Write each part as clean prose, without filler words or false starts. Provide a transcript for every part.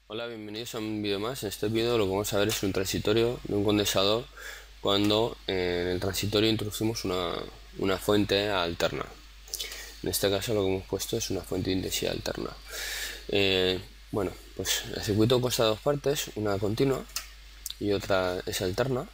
Hola, bienvenidos a un vídeo más. En este vídeo lo que vamos a ver es un transitorio de un condensador cuando en el transitorio introducimos una fuente alterna. En este caso lo que hemos puesto es una fuente de intensidad alterna. Bueno, pues el circuito consta de dos partes, una continua y otra es alterna.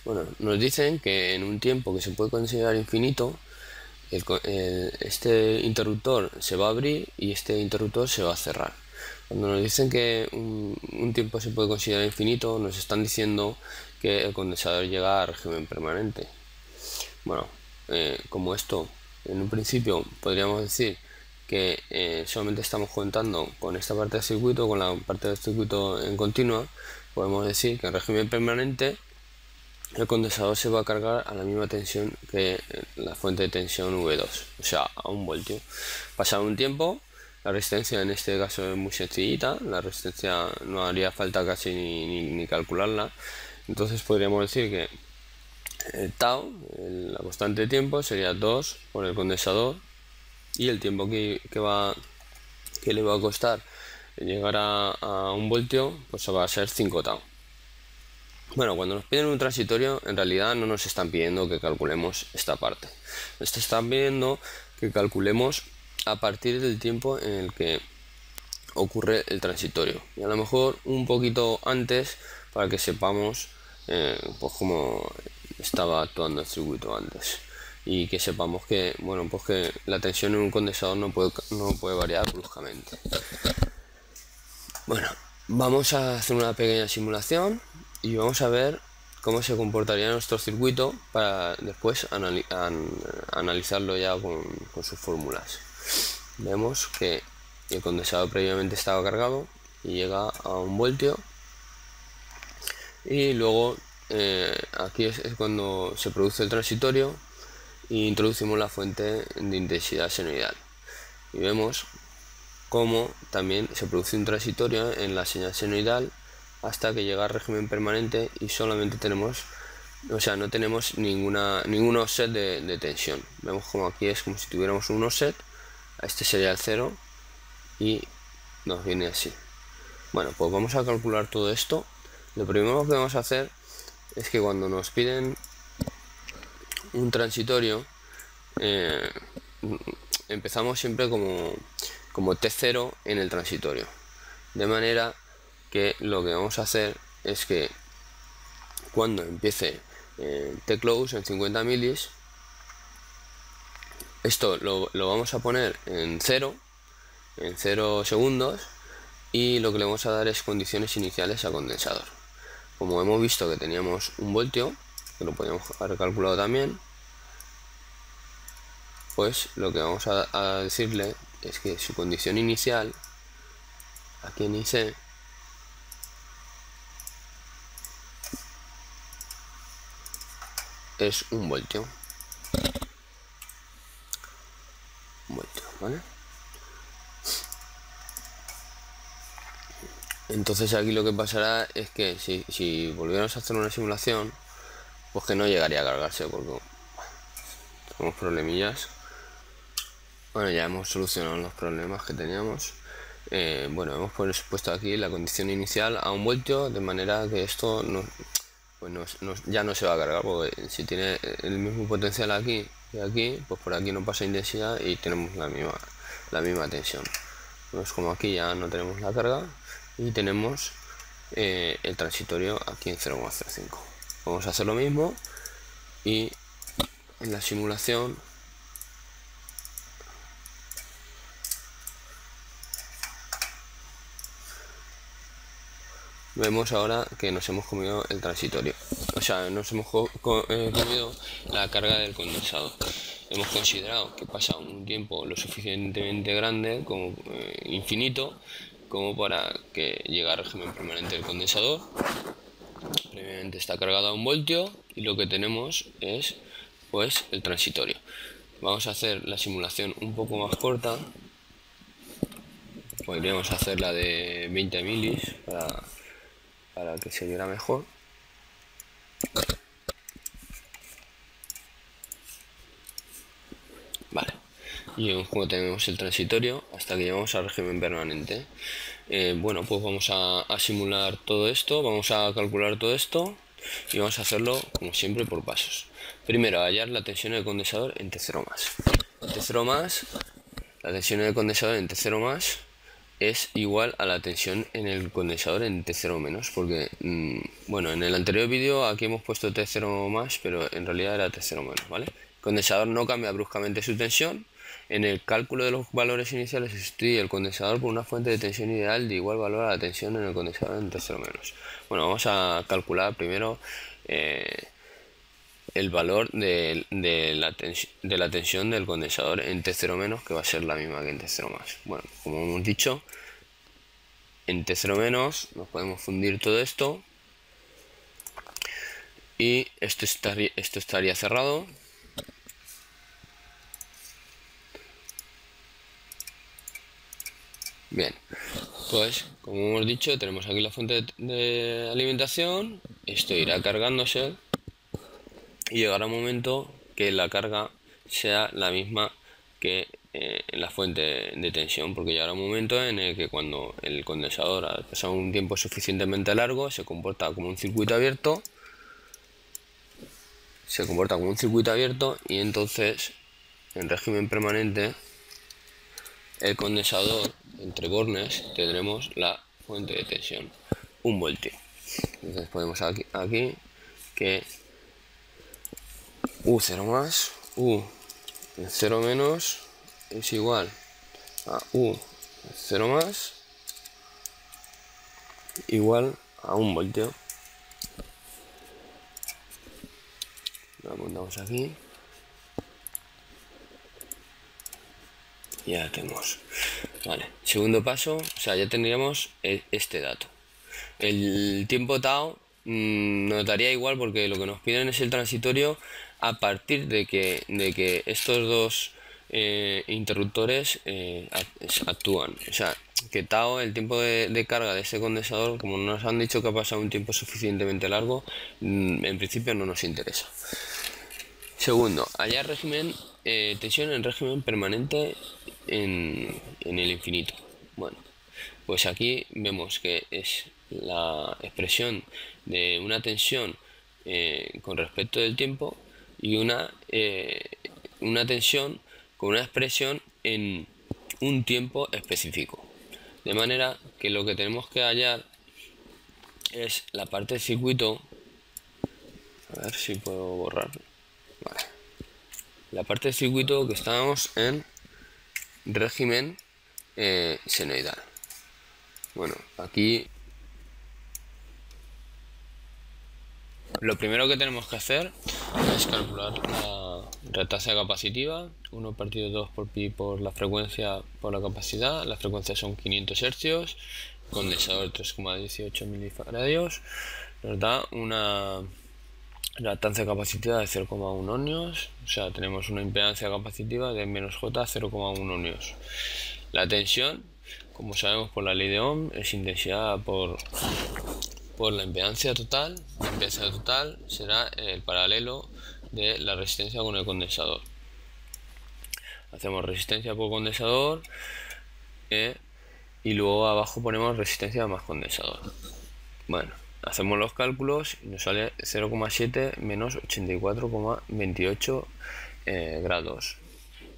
Bueno, nos dicen que en un tiempo que se puede considerar infinito, este interruptor se va a abrir y este interruptor se va a cerrar. Cuando nos dicen que un tiempo se puede considerar infinito, nos están diciendo que el condensador llega a régimen permanente. Bueno, como esto en un principio podríamos decir que solamente estamos contando con esta parte del circuito, con la parte del circuito en continua, podemos decir que en régimen permanente el condensador se va a cargar a la misma tensión que la fuente de tensión V2, o sea, a 1 voltio. Pasado un tiempo, la resistencia en este caso es muy sencillita, la resistencia no haría falta casi ni calcularla. Entonces podríamos decir que el tau, la constante de tiempo, sería 2 por el condensador, y el tiempo que le va a costar llegar a 1 voltio, pues va a ser 5 tau. Bueno, cuando nos piden un transitorio, en realidad no nos están pidiendo que calculemos esta parte. Nos están pidiendo que calculemos a partir del tiempo en el que ocurre el transitorio. Y a lo mejor un poquito antes para que sepamos pues cómo estaba actuando el circuito antes. Y que sepamos que, bueno, pues que la tensión en un condensador no puede variar bruscamente. Bueno, vamos a hacer una pequeña simulación y vamos a ver cómo se comportaría nuestro circuito para después analizarlo ya con sus fórmulas. Vemos que el condensador previamente estaba cargado y llega a 1 voltio, y luego aquí es cuando se produce el transitorio e introducimos la fuente de intensidad senoidal y vemos cómo también se produce un transitorio en la señal senoidal hasta que llega al régimen permanente y solamente tenemos, o sea, no tenemos ningún offset de tensión. Vemos como aquí es como si tuviéramos un offset, este sería el 0 y nos viene así. Bueno, pues vamos a calcular todo esto. Lo primero que vamos a hacer es que cuando nos piden un transitorio, empezamos siempre como T0 en el transitorio, de manera que lo que vamos a hacer es que cuando empiece T-close en 50 milis, esto lo vamos a poner en 0 segundos, y lo que le vamos a dar es condiciones iniciales a condensador. Como hemos visto que teníamos 1 voltio, que lo podíamos haber calculado también, pues lo que vamos a decirle es que su condición inicial aquí en IC es 1 voltio. 1 voltio, ¿vale? Entonces aquí lo que pasará es que si volviéramos a hacer una simulación, pues que no llegaría a cargarse porque tenemos problemillas. Bueno, ya hemos solucionado los problemas que teníamos. Bueno, hemos puesto aquí la condición inicial a 1 voltio, de manera que esto ya no se va a cargar, porque si tiene el mismo potencial aquí y aquí, pues por aquí no pasa intensidad y tenemos la misma tensión. Pues como aquí ya no tenemos la carga y tenemos el transitorio aquí en 0,05. Vamos a hacer lo mismo y en la simulación vemos ahora que nos hemos comido el transitorio, o sea, nos hemos comido la carga del condensador. Hemos considerado que pasa un tiempo lo suficientemente grande, como infinito, como para que llegue al régimen permanente del condensador. Previamente está cargado a 1 voltio y lo que tenemos es pues el transitorio. Vamos a hacer la simulación un poco más corta. Podríamos hacerla de 20 milis para que se viera mejor. Vale, y como tenemos el transitorio hasta que llegamos al régimen permanente. Bueno, pues vamos a simular todo esto, vamos a calcular todo esto y vamos a hacerlo como siempre por pasos. Primero, hallar la tensión del condensador en T0 más. T0 más, la tensión del condensador en T0 más es igual a la tensión en el condensador en T0 menos, porque bueno, en el anterior vídeo aquí hemos puesto T0 más, pero en realidad era T0 menos, ¿vale? El condensador no cambia bruscamente su tensión. En el cálculo de los valores iniciales se sustituye el condensador por una fuente de tensión ideal de igual valor a la tensión en el condensador en T0 menos. Bueno, vamos a calcular primero el valor de la tensión del condensador en T0 menos, que va a ser la misma que en T0 más. Bueno, como hemos dicho, en T0 menos nos podemos fundir todo esto y esto estaría cerrado. Bien, pues como hemos dicho, tenemos aquí la fuente de alimentación, esto irá cargándose y llegará un momento que la carga sea la misma que en la fuente de tensión, porque llegará un momento en el que cuando el condensador ha pasado un tiempo suficientemente largo se comporta como un circuito abierto, y entonces en régimen permanente el condensador, entre bornes, tendremos la fuente de tensión, 1 voltio. Entonces ponemos aquí que U0 más, U0 menos es igual a U0 más igual a 1 voltio. Lo apuntamos aquí. Ya tenemos. Vale, segundo paso, o sea, ya tendríamos este dato. El tiempo tau nos daría igual, porque lo que nos piden es el transitorio a partir de que estos dos interruptores actúan. O sea, que tau, el tiempo de carga de este condensador, como nos han dicho que ha pasado un tiempo suficientemente largo, en principio no nos interesa. Segundo, hallar tensión en régimen permanente en el infinito. Bueno, pues aquí vemos que es la expresión de una tensión con respecto del tiempo y una tensión con una expresión en un tiempo específico. De manera que lo que tenemos que hallar es la parte del circuito. A ver si puedo borrarlo. Vale. La parte del circuito que estábamos en régimen senoidal. Bueno, aquí lo primero que tenemos que hacer es calcular la reactancia capacitiva, 1 partido 2 por pi por la frecuencia por la capacidad. La frecuencia son 500 Hz, condensador 3,18 milifaradios, nos da una reactancia capacitiva de 0,1 ohmios, o sea, tenemos una impedancia capacitiva de menos J 0,1 ohmios. La tensión, como sabemos por la ley de Ohm, es intensidad por la impedancia total. La impedancia total será el paralelo de la resistencia con el condensador. Hacemos resistencia por condensador y luego abajo ponemos resistencia más condensador. Bueno, hacemos los cálculos y nos sale 0,7 menos 84,28 grados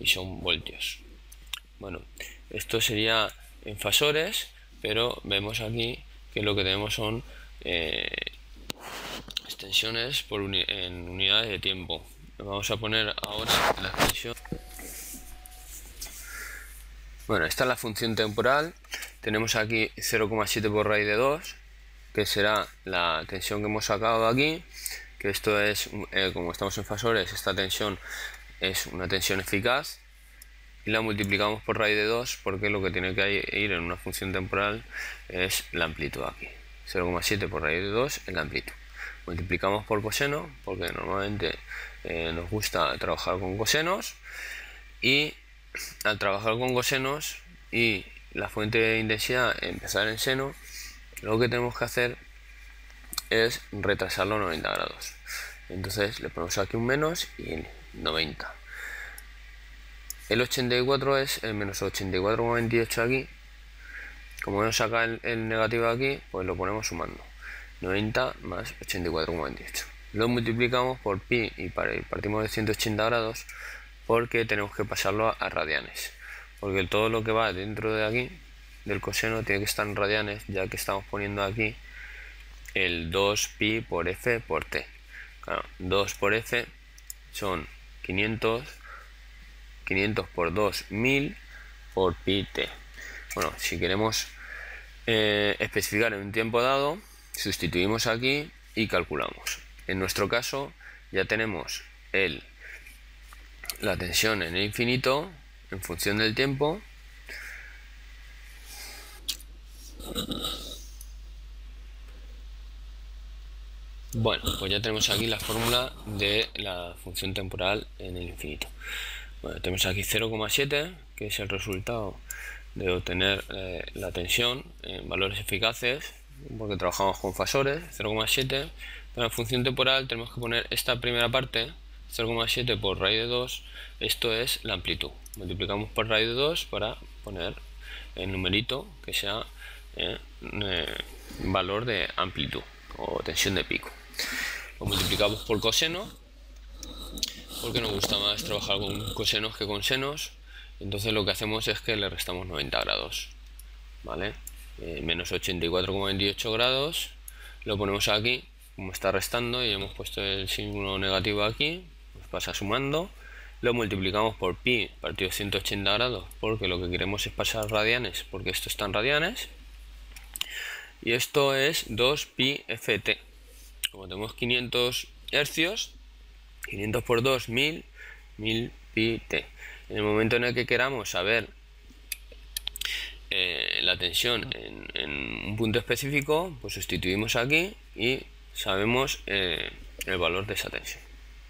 y son voltios. Bueno, esto sería en fasores, pero vemos aquí que lo que tenemos son extensiones en unidades de tiempo. Vamos a poner ahora la extensión. Bueno, esta es la función temporal. Tenemos aquí 0,7 por raíz de 2, que será la tensión que hemos sacado de aquí, que esto es, como estamos en fasores, esta tensión es una tensión eficaz, y la multiplicamos por raíz de 2, porque lo que tiene que ir en una función temporal es la amplitud aquí. 0,7 por raíz de 2 es la amplitud. Multiplicamos por coseno, porque normalmente nos gusta trabajar con cosenos, y al trabajar con cosenos y la fuente de intensidad empezar en seno, lo que tenemos que hacer es retrasarlo 90 grados. Entonces le ponemos aquí un menos y 90. El 84 es el menos 84,28 aquí. Como nos saca el negativo aquí, pues lo ponemos sumando. 90 más 84,28. Lo multiplicamos por pi y partimos de 180 grados porque tenemos que pasarlo a radianes. Porque todo lo que va dentro de aquí, del coseno, tiene que estar en radianes, ya que estamos poniendo aquí el 2pi por f por t. Claro, 2 por f son 500, 500 por 2, 1000 por pi t. Bueno, si queremos especificar en un tiempo dado, sustituimos aquí y calculamos. En nuestro caso ya tenemos la tensión en el infinito en función del tiempo. Bueno, pues ya tenemos aquí la fórmula de la función temporal en el infinito. Bueno, tenemos aquí 0,7, que es el resultado de obtener la tensión en valores eficaces, porque trabajamos con fasores, 0,7. Para la función temporal tenemos que poner esta primera parte, 0,7 por raíz de 2, esto es la amplitud. Multiplicamos por raíz de 2 para poner el numerito que sea valor de amplitud o tensión de pico. Lo multiplicamos por coseno, porque nos gusta más trabajar con cosenos que con senos. Entonces lo que hacemos es que le restamos 90 grados, ¿vale? Menos 84,28 grados, lo ponemos aquí, como está restando, y hemos puesto el signo negativo aquí, pues pasa sumando. Lo multiplicamos por pi partido 180 grados, porque lo que queremos es pasar radianes, porque esto está en radianes. Y esto es 2pi ft. Como tenemos 500 hercios, 500 por 2, 1000, 1000 pi t. En el momento en el que queramos saber la tensión en un punto específico, pues sustituimos aquí y sabemos el valor de esa tensión.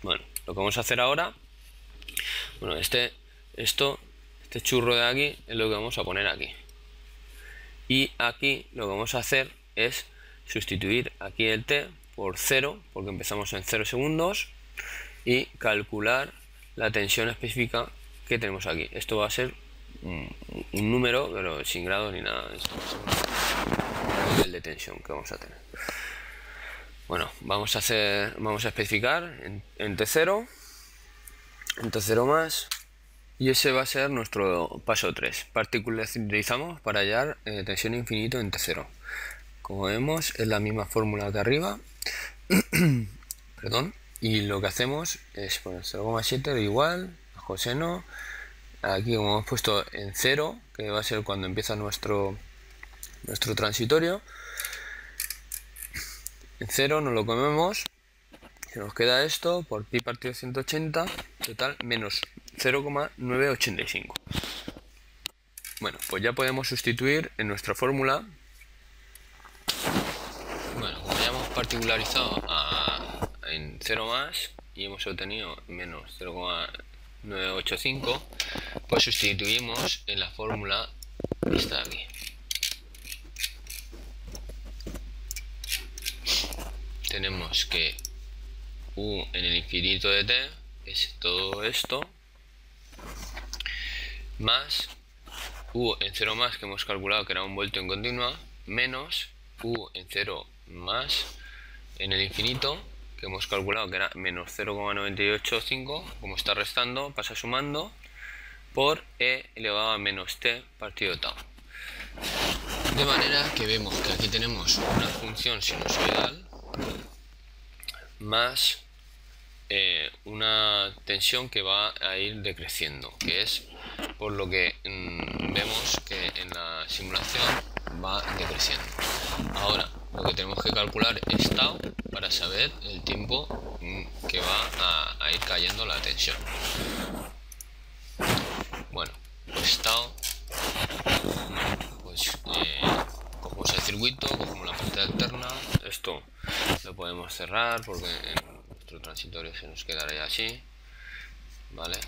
Bueno, lo que vamos a hacer ahora, bueno, este churro de aquí es lo que vamos a poner aquí. Y aquí lo que vamos a hacer es sustituir aquí el t por 0, porque empezamos en 0 segundos, y calcular la tensión específica que tenemos aquí. Esto va a ser un número, pero sin grados ni nada. Esto va a ser un nivel de tensión que vamos a tener. Bueno, vamos a especificar en T0, en T0 más, y ese va a ser nuestro paso 3. Particularizamos para hallar tensión infinito en T0. Como vemos, es la misma fórmula que arriba. Perdón. Y lo que hacemos es poner 0,7 igual, bajo seno. Aquí como hemos puesto en 0, que va a ser cuando empieza nuestro transitorio. En 0 nos lo comemos, se nos queda esto por pi partido 180, total menos 0,985. Bueno, pues ya podemos sustituir en nuestra fórmula. Bueno, como ya hemos particularizado en 0 más y hemos obtenido menos 0,985, pues sustituimos en la fórmula que está aquí. Tenemos que u en el infinito de t es todo esto, más u en 0 más, que hemos calculado que era un vuelto en continua, menos u en 0 más en el infinito, que hemos calculado que era menos 0,985, como está restando, pasa sumando, por e elevado a menos t partido tau. De manera que vemos que aquí tenemos una función sinusoidal más una tensión que va a ir decreciendo, que es por lo que vemos que en la simulación va decreciendo. Ahora lo que tenemos que calcular es tau para saber el tiempo que va a ir cayendo la tensión. Bueno, pues tau, pues cogemos el circuito, cogemos la parte alterna. Esto lo podemos cerrar porque en nuestro transitorio se nos quedaría así, ¿vale?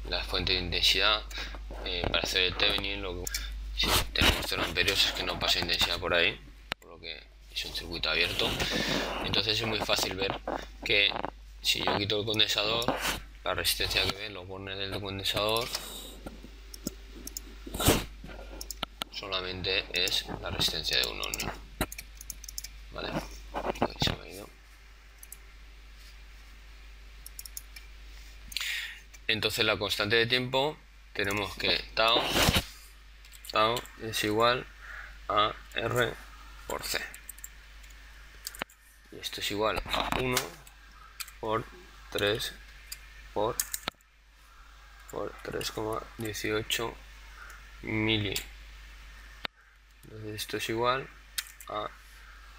La fuente de intensidad, para hacer el Thevenin, si tenemos 0 amperios es que no pasa intensidad por ahí, por lo que es un circuito abierto. Entonces es muy fácil ver que si yo quito el condensador, la resistencia que ven los bornes del condensador solamente es la resistencia de un ohmio. Vale, ahí se me ha ido. Entonces la constante de tiempo tenemos que tau es igual a R por C. Y esto es igual a 1 por 3 por 3,18 mili. Entonces esto es igual a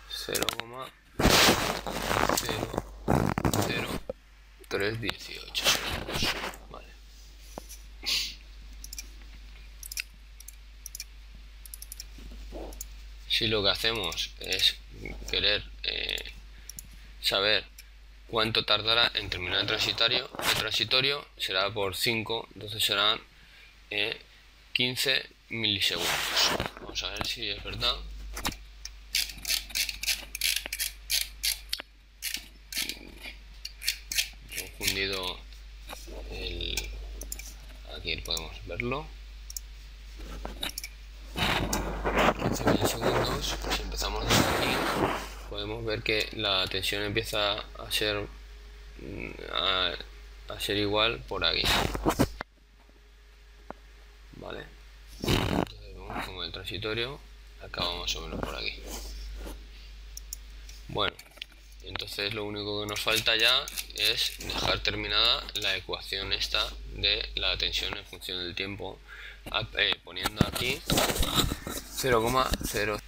0,00318 segundos. Vale. Si lo que hacemos es querer saber cuánto tardará en terminar el transitorio será por 5, entonces serán 15 milisegundos. Vamos a ver si es verdad. He confundido aquí podemos verlo. 15 milisegundos. Si empezamos desde aquí, podemos ver que la tensión empieza a ser igual por aquí. Vale. Entonces vemos como el transitorio acaba más o menos por aquí. Bueno, entonces lo único que nos falta ya es dejar terminada la ecuación esta de la tensión en función del tiempo, poniendo aquí 0,0